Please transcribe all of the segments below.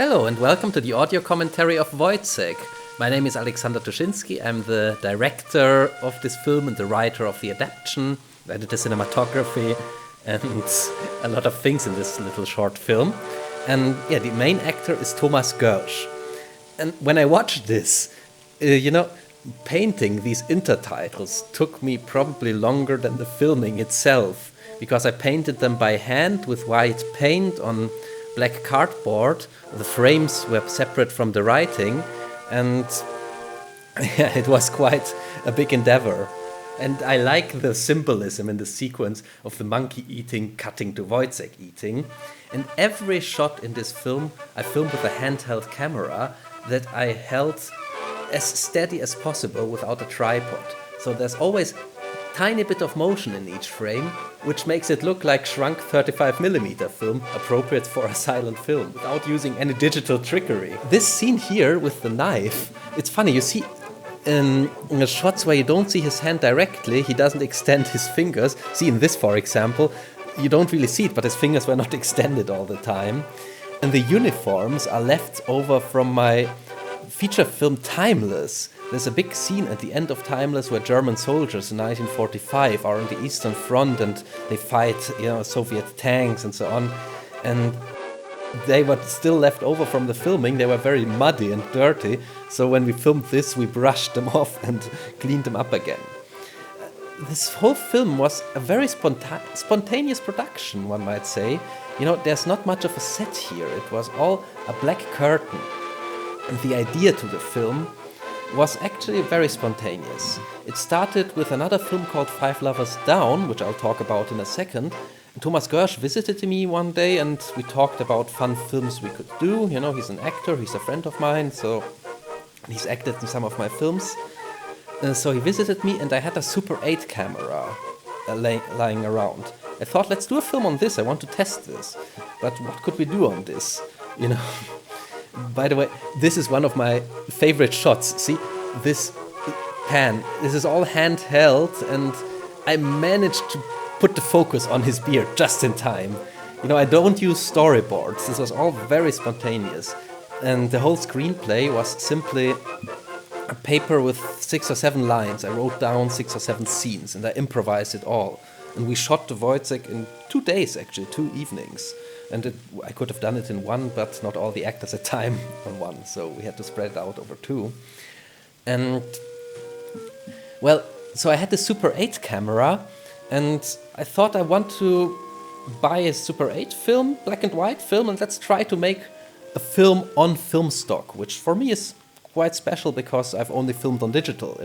Hello and welcome to the audio commentary of Woyzeck. My name is Alexander Tuschinski. I'm the director of this film and the writer of the adaptation. I did the cinematography and a lot of things in this little short film. And yeah, the main actor is Goersch. And when I watched this, painting these intertitles took me probably longer than the filming itself, because I painted them by hand with white paint on black cardboard. The frames were separate from the writing, and yeah, it was quite a big endeavor. And I like the symbolism in the sequence of the monkey eating cutting to Woyzeck eating. And every shot in this film I filmed with a handheld camera that I held as steady as possible without a tripod. So there's always tiny bit of motion in each frame, which makes it look like shrunk 35mm film, appropriate for a silent film, without using any digital trickery. This scene here with the knife, it's funny, you see in the shots where you don't see his hand directly, he doesn't extend his fingers. See in this, for example, you don't really see it, but his fingers were not extended all the time. And the uniforms are left over from my feature film Timeless. There's a big scene at the end of Timeless where German soldiers in 1945 are on the Eastern Front and they fight, Soviet tanks and so on. And they were still left over from the filming. They were very muddy and dirty. So when we filmed this, we brushed them off and cleaned them up again. This whole film was a very spontaneous production, one might say. There's not much of a set here. It was all a black curtain. And the idea to the film was actually very spontaneous. It started with another film called Five Lovers Down, which I'll talk about in a second. And Goersch visited me one day and we talked about fun films we could do. He's an actor, he's a friend of mine, so he's acted in some of my films. So he visited me and I had a Super 8 camera lying around. I thought, let's do a film on this, I want to test this. But what could we do on this? By the way, this is one of my favorite shots. See, this pan, this is all handheld and I managed to put the focus on his beard just in time. I don't use storyboards. This was all very spontaneous. And the whole screenplay was simply a paper with 6 or 7 lines. I wrote down 6 or 7 scenes and I improvised it all. And we shot the Woyzeck in 2 days, actually, 2 evenings. And I could have done it in 1, but not all the actors had time on 1, so we had to spread it out over 2. And, so I had the Super 8 camera, and I thought I want to buy a Super 8 film, black and white film, and let's try to make a film on film stock, which for me is quite special because I've only filmed on digital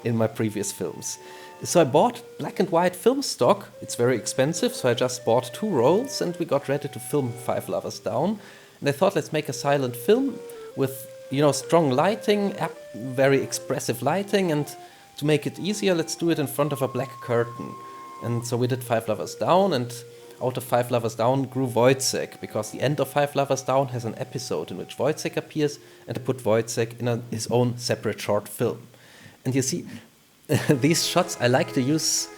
in my previous films. So I bought black and white film stock. It's very expensive, so I just bought 2 rolls and we got ready to film Five Lovers Down. And I thought, let's make a silent film with, strong lighting, very expressive lighting, and to make it easier, let's do it in front of a black curtain. And so we did Five Lovers Down, and out of Five Lovers Down grew Woyzeck, because the end of Five Lovers Down has an episode in which Woyzeck appears, and I put Woyzeck in his own separate short film. And you see, these shots, I like to use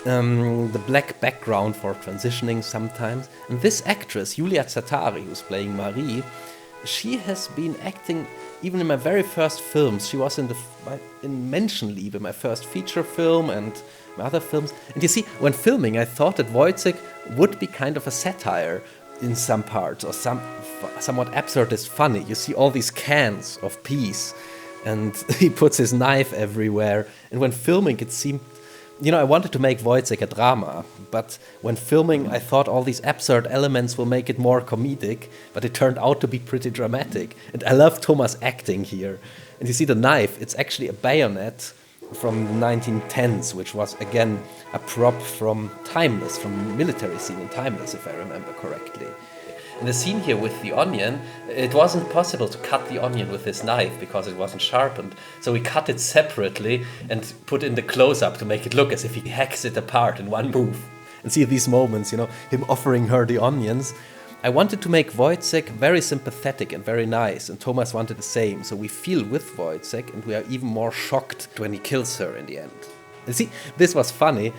the black background for transitioning sometimes. And this actress, Csatary, who's playing Marie, she has been acting even in my very first films. She was in Menschlichkeit, my first feature film, and my other films. And you see, when filming, I thought that Woyzeck would be kind of a satire in some parts, or somewhat absurdist funny. You see all these cans of peas, and he puts his knife everywhere. And when filming, it seemed, I wanted to make Woyzeck a drama, but when filming, I thought all these absurd elements will make it more comedic, but it turned out to be pretty dramatic. And I love Thomas' acting here. And you see the knife, it's actually a bayonet from the 1910s, which was, again, a prop from Timeless, from the military scene in Timeless, if I remember correctly. In the scene here with the onion, it wasn't possible to cut the onion with this knife because it wasn't sharpened. So we cut it separately and put in the close-up to make it look as if he hacks it apart in one move. And see these moments, him offering her the onions. I wanted to make Woyzeck very sympathetic and very nice, and Thomas wanted the same. So we feel with Woyzeck, and we are even more shocked when he kills her in the end. And see, this was funny.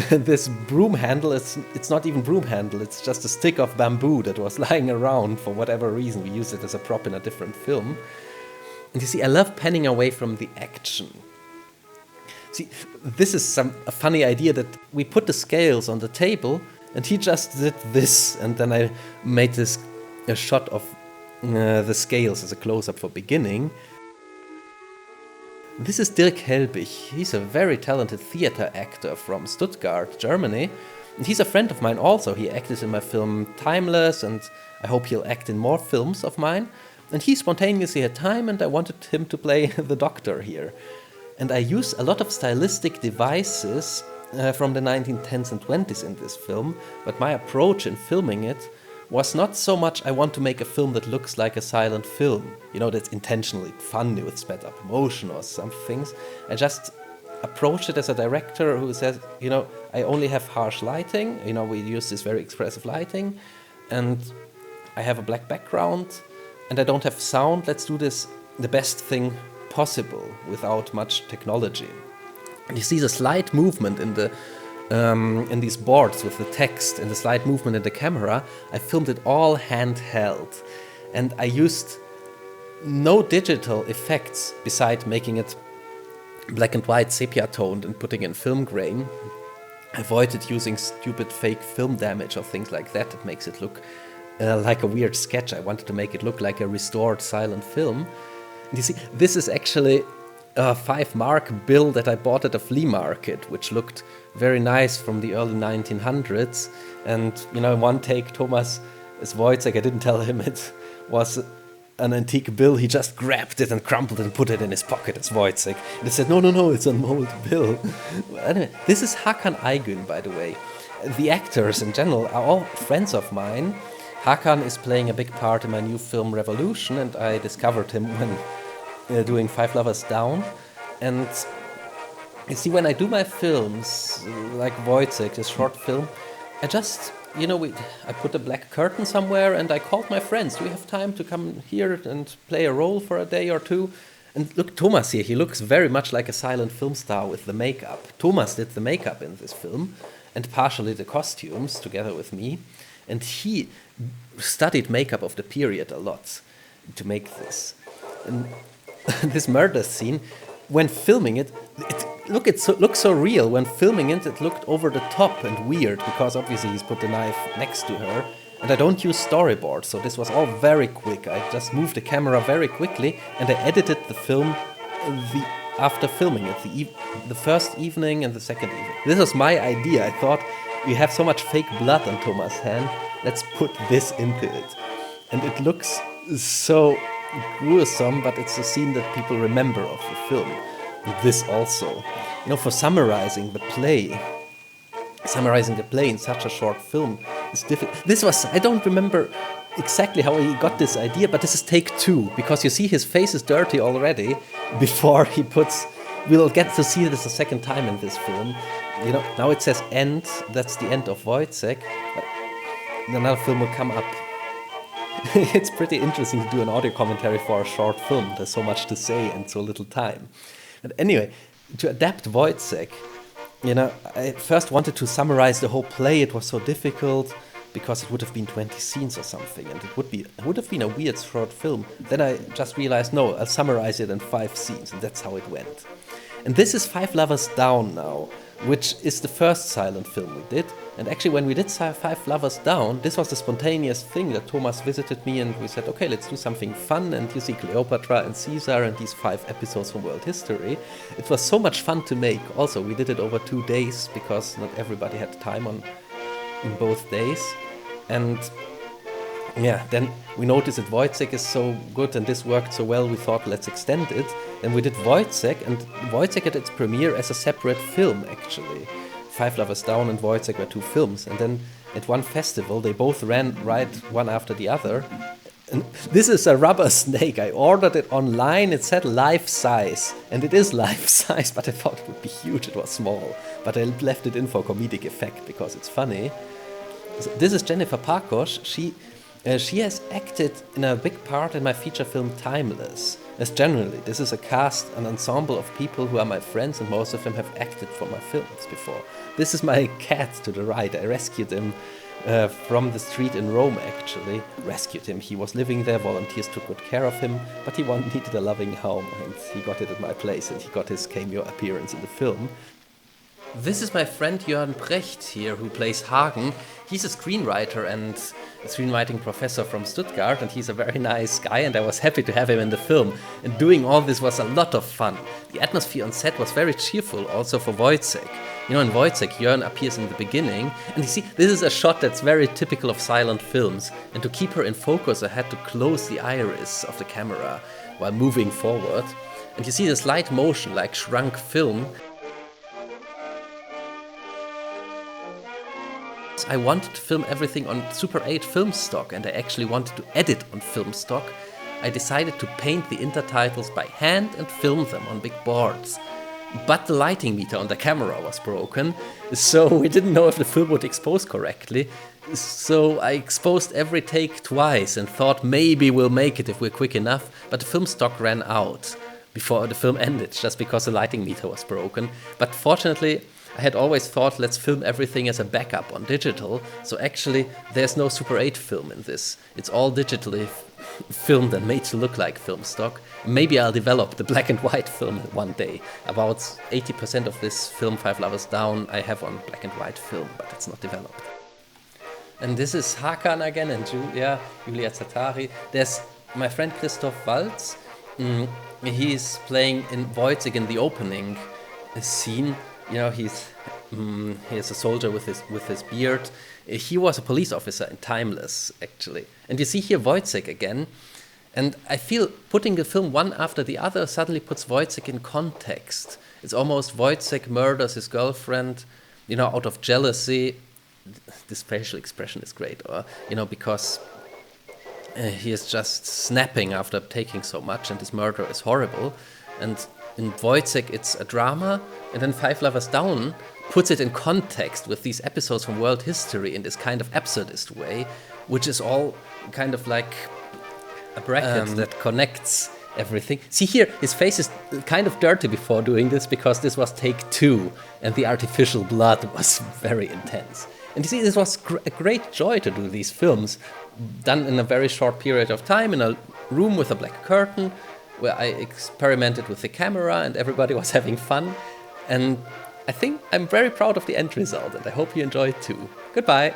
this broom handle, it's not even broom handle, it's just a stick of bamboo that was lying around for whatever reason. We used it as a prop in a different film. And you see, I love panning away from the action. See, this is a funny idea that we put the scales on the table and he just did this, and then I made a shot of the scales as a close-up for beginning. This is Dirk Helbig. He's a very talented theater actor from Stuttgart, Germany. And he's a friend of mine also. He acted in my film Timeless, and I hope he'll act in more films of mine. And he spontaneously had time, and I wanted him to play the doctor here. And I use a lot of stylistic devices from the 1910s and 20s in this film, but my approach in filming it was not so much I want to make a film that looks like a silent film, that's intentionally funny with sped up motion or some things. I just approach it as a director who says, I only have harsh lighting, we use this very expressive lighting, and I have a black background, and I don't have sound. Let's do this the best thing possible without much technology. And you see the slight movement in these boards with the text and the slight movement in the camera. I filmed it all handheld, and I used no digital effects beside making it black and white sepia toned and putting in film grain. I avoided using stupid fake film damage or things like that. It makes it look like a weird sketch. I wanted to make it look like a restored silent film. And you see, this is actually a 5-mark bill that I bought at a flea market, which looked very nice from the early 1900s. And, in one take, Thomas is Woyzeck. I didn't tell him it was an antique bill. He just grabbed it and crumpled it and put it in his pocket as Woyzeck. And he said, no, it's an old bill. Anyway, this is Hakan Aygün, by the way. The actors in general are all friends of mine. Hakan is playing a big part in my new film Revolution, and I discovered him when doing Five Lovers Down. And you see, when I do my films, like Woyzeck, this short film, I just, I put a black curtain somewhere and I called my friends, do you have time to come here and play a role for a day or two? And look, Thomas here, he looks very much like a silent film star with the makeup. Thomas did the makeup in this film and partially the costumes together with me. And he studied makeup of the period a lot to make this. And this murder scene, when filming it looks so real. When filming it, it looked over the top and weird because obviously he's put the knife next to her. And I don't use storyboards, so this was all very quick. I just moved the camera very quickly and I edited the film after filming it, the first evening and the second evening. This was my idea. I thought, we have so much fake blood on Thomas' hand, let's put this into it. And it looks so gruesome, but it's a scene that people remember of the film. And this also, for summarizing the play in such a short film is difficult. I don't remember exactly how he got this idea, but this is take 2, because you see his face is dirty already before he puts. We'll get to see this a second time in this film. Now it says end, that's the end of Woyzeck. Another film will come up. It's pretty interesting to do an audio commentary for a short film. There's so much to say and so little time. But anyway, to adapt Woyzeck, I first wanted to summarize the whole play. It was so difficult because it would have been 20 scenes or something, and it would have been a weird short film. Then I just realized, no, I'll summarize it in 5 scenes, and that's how it went. And this is Five Lovers Down now, which is the first silent film we did. And actually, when we did Five Lovers Down, this was the spontaneous thing that Thomas visited me and we said, okay, let's do something fun. And you see Cleopatra and Caesar and these 5 episodes from world history. It was so much fun to make. Also, we did it over 2 days because not everybody had time in both days. And yeah, then we noticed that Woyzeck is so good and this worked so well, we thought, let's extend it. And we did Woyzeck, and Woyzeck had its premiere as a separate film, actually. Five Lovers Down and Woyzeck were 2 films. And then at one festival, they both ran right one after the other. And this is a rubber snake. I ordered it online. It said life size. And it is life size, but I thought it would be huge. It was small. But I left it in for comedic effect because it's funny. So this is Jennifer Pakosch. She She has acted in a big part in my feature film Timeless. As generally, this is a cast, an ensemble of people who are my friends, and most of them have acted for my films before. This is my cat to the right. I rescued him from the street in Rome, actually. Rescued him. He was living there, volunteers took good care of him, but he needed a loving home, and he got it at my place, and he got his cameo appearance in the film. This is my friend Jørn Precht here, who plays Hakan. He's a screenwriter and a screenwriting professor from Stuttgart, and he's a very nice guy, and I was happy to have him in the film. And doing all this was a lot of fun. The atmosphere on set was very cheerful, also for Woyzeck. You know, in Woyzeck, Jørn appears in the beginning, and you see, this is a shot that's very typical of silent films. And to keep her in focus, I had to close the iris of the camera while moving forward. And you see this light motion, like shrunk film. I wanted to film everything on Super 8 film stock, and I actually wanted to edit on film stock. I decided to paint the intertitles by hand and film them on big boards. But the lighting meter on the camera was broken, so we didn't know if the film would expose correctly. So I exposed every take twice and thought maybe we'll make it if we're quick enough, but the film stock ran out before the film ended, just because the lighting meter was broken. But fortunately, I had always thought, let's film everything as a backup on digital, so actually there's no Super 8 film in this. It's all digitally filmed and made to look like film stock. Maybe I'll develop the black and white film one day. About 80% of this film, 5 Lovers Down, I have on black and white film, but it's not developed. And this is Hakan again and Julia Csatary. There's my friend Christoph Walz. He's playing in Woyzeck in the opening scene. You know, he's a soldier with his beard. He was a police officer in Timeless, actually. And you see here Woyzeck again. And I feel putting the film one after the other suddenly puts Woyzeck in context. It's almost Woyzeck murders his girlfriend, you know, out of jealousy. This facial expression is great, or, you know, because he is just snapping after taking so much, and his murder is horrible. And in Woyzeck, it's a drama, and then 5 Lovers Down puts it in context with these episodes from world history in this kind of absurdist way, which is all kind of like a bracket that connects everything. See here, his face is kind of dirty before doing this, because this was take 2, and the artificial blood was very intense. And you see, this was a great joy to do these films, done in a very short period of time, in a room with a black curtain, where I experimented with the camera and everybody was having fun. And I think I'm very proud of the end result, and I hope you enjoy it too. Goodbye.